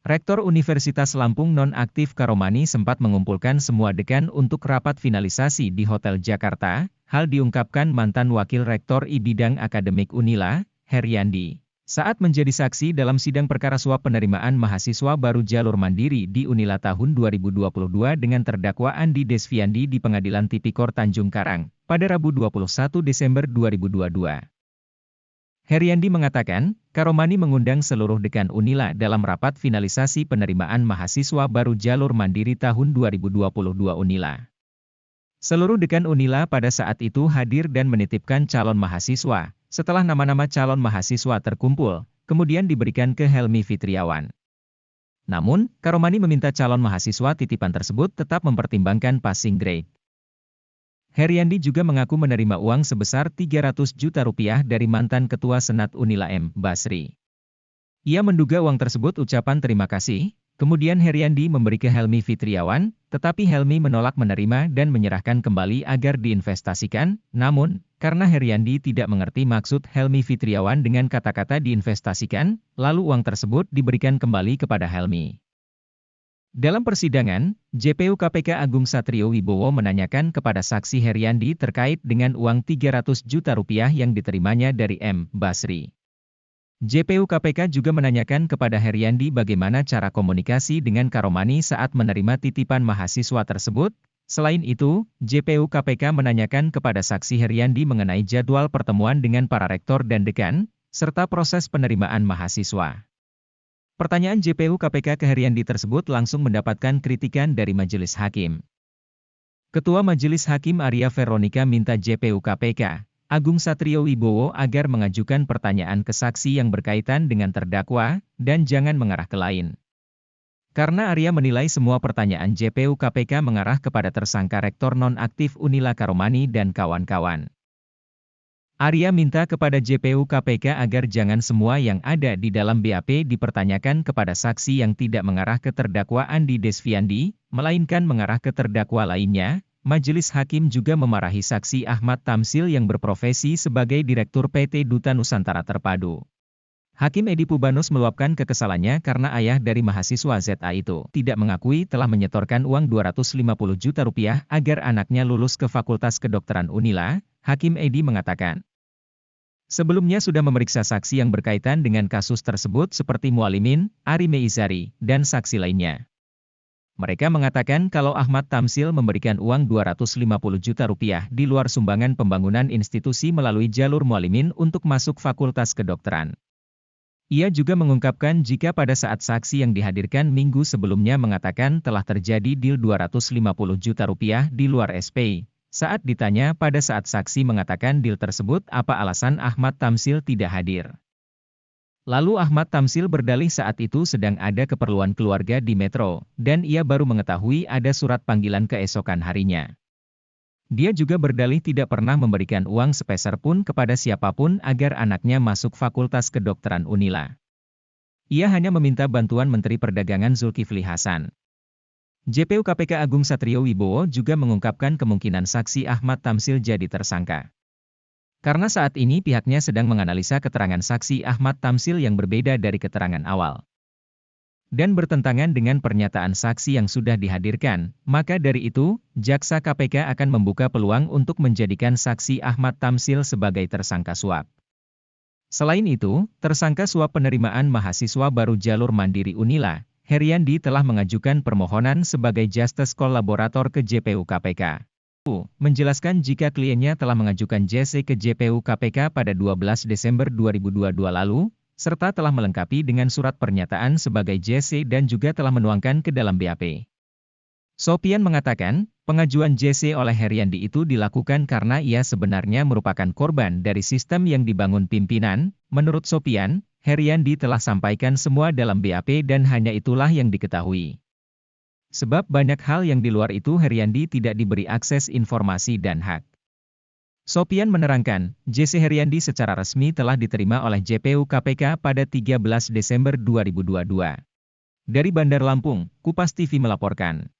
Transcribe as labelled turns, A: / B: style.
A: Rektor Universitas Lampung nonaktif Karomani sempat mengumpulkan semua dekan untuk rapat finalisasi di Hotel Jakarta. Hal diungkapkan mantan Wakil Rektor I Bidang Akademik Unila, Heriandi, saat menjadi saksi dalam sidang perkara suap penerimaan mahasiswa baru jalur mandiri di Unila tahun 2022 dengan terdakwa Andi Desviandi di Pengadilan Tipikor Tanjung Karang, pada Rabu 21 Desember 2022. Heriandi mengatakan, Karomani mengundang seluruh dekan Unila dalam rapat finalisasi penerimaan mahasiswa baru jalur mandiri tahun 2022 Unila. Seluruh dekan Unila pada saat itu hadir dan menitipkan calon mahasiswa. Setelah nama-nama calon mahasiswa terkumpul, kemudian diberikan ke Helmi Fitriawan. Namun, Karomani meminta calon mahasiswa titipan tersebut tetap mempertimbangkan passing grade. Heriandi juga mengaku menerima uang sebesar 300 juta rupiah dari mantan Ketua Senat Unila M. Basri. Ia menduga uang tersebut ucapan terima kasih, kemudian Heriandi memberi ke Helmi Fitriawan, tetapi Helmi menolak menerima dan menyerahkan kembali agar diinvestasikan. Namun, karena Heriandi tidak mengerti maksud Helmi Fitriawan dengan kata-kata diinvestasikan, lalu uang tersebut diberikan kembali kepada Helmi. Dalam persidangan, JPU KPK Agung Satrio Wibowo menanyakan kepada saksi Heriandi terkait dengan uang 300 juta rupiah yang diterimanya dari M. Basri. JPU KPK juga menanyakan kepada Heriandi bagaimana cara komunikasi dengan Karomani saat menerima titipan mahasiswa tersebut. Selain itu, JPU KPK menanyakan kepada saksi Heriandi mengenai jadwal pertemuan dengan para rektor dan dekan, serta proses penerimaan mahasiswa. Pertanyaan JPU KPK ke Heriandi tersebut langsung mendapatkan kritikan dari Majelis Hakim. Ketua Majelis Hakim Arya Veronica minta JPU KPK, Agung Satrio Wibowo agar mengajukan pertanyaan ke saksi yang berkaitan dengan terdakwa, dan jangan mengarah ke lain. Karena Arya menilai semua pertanyaan JPU KPK mengarah kepada tersangka rektor nonaktif Unila Karomani dan kawan-kawan. Arya minta kepada JPU KPK agar jangan semua yang ada di dalam BAP dipertanyakan kepada saksi yang tidak mengarah ke terdakwa Andi Desviandi, melainkan mengarah ke terdakwa lainnya. Majelis Hakim juga memarahi saksi Ahmad Tamsil yang berprofesi sebagai Direktur PT Duta Nusantara Terpadu. Hakim Edi Pubanus meluapkan kekesalannya karena ayah dari mahasiswa ZA itu tidak mengakui telah menyetorkan uang 250 juta rupiah agar anaknya lulus ke Fakultas Kedokteran Unila. Hakim Edi mengatakan, sebelumnya sudah memeriksa saksi yang berkaitan dengan kasus tersebut seperti Mualimin, Ari Meizari, dan saksi lainnya. Mereka mengatakan kalau Ahmad Tamsil memberikan uang 250 juta rupiah di luar sumbangan pembangunan institusi melalui jalur Mualimin untuk masuk Fakultas Kedokteran. Ia juga mengungkapkan jika pada saat saksi yang dihadirkan minggu sebelumnya mengatakan telah terjadi deal 250 juta rupiah di luar SP. Saat ditanya pada saat saksi mengatakan deal tersebut apa alasan Ahmad Tamsil tidak hadir. Lalu Ahmad Tamsil berdalih saat itu sedang ada keperluan keluarga di Metro, dan ia baru mengetahui ada surat panggilan keesokan harinya. Dia juga berdalih tidak pernah memberikan uang sepeser pun kepada siapapun agar anaknya masuk Fakultas Kedokteran Unila. Ia hanya meminta bantuan Menteri Perdagangan Zulkifli Hasan. JPU KPK Agung Satrio Wibowo juga mengungkapkan kemungkinan saksi Ahmad Tamsil jadi tersangka. Karena saat ini pihaknya sedang menganalisa keterangan saksi Ahmad Tamsil yang berbeda dari keterangan awal. Dan bertentangan dengan pernyataan saksi yang sudah dihadirkan, maka dari itu, Jaksa KPK akan membuka peluang untuk menjadikan saksi Ahmad Tamsil sebagai tersangka suap. Selain itu, tersangka suap penerimaan mahasiswa baru jalur mandiri Unila, Heriandi telah mengajukan permohonan sebagai justice kolaborator ke JPU KPK. Menjelaskan jika kliennya telah mengajukan JC ke JPU KPK pada 12 Desember 2022 lalu, serta telah melengkapi dengan surat pernyataan sebagai JC dan juga telah menuangkan ke dalam BAP. Sopian mengatakan, pengajuan JC oleh Heriandi itu dilakukan karena ia sebenarnya merupakan korban dari sistem yang dibangun pimpinan. Menurut Sopian, Heriandi telah sampaikan semua dalam BAP dan hanya itulah yang diketahui. Sebab banyak hal yang di luar itu Heriandi tidak diberi akses informasi dan hak. Sopian menerangkan, JC Heriandi secara resmi telah diterima oleh JPU KPK pada 13 Desember 2022. Dari Bandar Lampung, Kupas TV melaporkan.